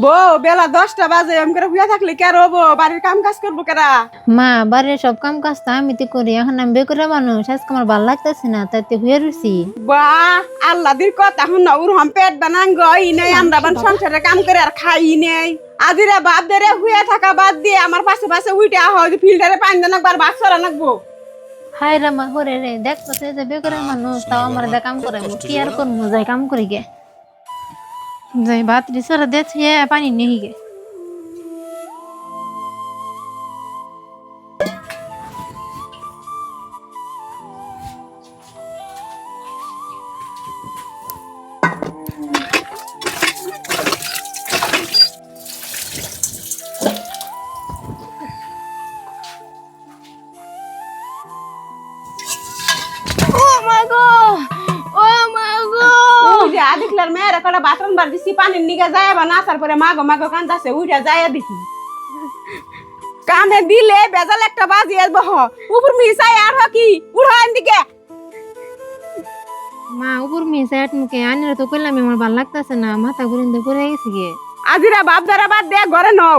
বউ বেলা 10টা বাজে আমি করে হুইয়া থাকলে কে রবো বাড়ির কাম কাজ করবো কেরা? মা বাড়ির সব কাম কাজ তো আমি তো করি, এখন আমি বেকুরে মানুষ, আজকে আমার ভালো লাগতেছে না, তাইতে হয়ে রয়েছি। বাহ আল্লাহ দির কথা হুন না উর হম পেট বানাঙ্গ ই নেই আমরা বান সংসারে কাম করে আর খাই নেই আজিরা বাপ দেরে হুইয়া থাকা বাদ দিয়ে আমার পাশে পাশে উইটা হয় ফিল্টারে পানি দেন একবার বাস করা লাগবো। হাই রে মা হরে রে, দেখতেছে যে বেকুরে মানুষ, তাও আমার দে কাম করাবো, কি আর করবো, যাই কাম করি গে, যাই ভাত রিসরে দেখে পানি নেই গে। ও মা গো, ও মা গো, উইটা দেখলার মেয়েরা কটা বাথরুম বার দিছি পানির নিগে যায় বা নাসার পরে মাগো মাগো কান্দাছে উইটা যায় দেখি কানে দিলে বেজাল একটা বাজিয়ে বহ উপর মিশাই আর কি উড়ান দিকে। মা উপর মিশে আট মুখে আনিরা তো কইলাম আমার ভালো লাগতেছে না, মাথা ঘুরিন দিয়ে পড়ে গেছি গে। আজিরা বাপ দ্বারা বাদ দে ঘরে নও।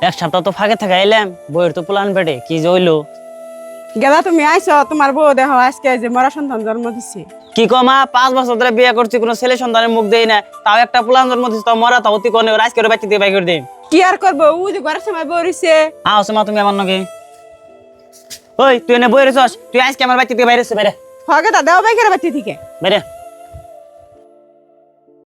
এক সপ্তাহ তো ফাঁকে থাকা এলাম, বইয়ের তো প্লান পেটে কি যে হইলো। গেলা তুমি আইছো তোমার বউ দেহ আজকে যে মরা সন্তান জন্ম দিছে। কি কমা 5 বছর ধরে বিয়ে করছি, কোনো ছেলে সন্তানের মুখ দেই না, তাও একটা প্লান জন্ম দিচ্ছে, তাও মরা তাও অতি কোনে আজকে ওর বাচ্চা দিয়ে বাই করে দিন। কি আর করবো ও যে ঘরের সময় বউ রইছে। মা তুমি আমার নগে ওই তুই এনে বই রেছস, তুই আজকে আমার বাচ্চা দিয়ে বাইরে বাইরে হগে তা দেও বাই করে বাতি থেকে বাইরে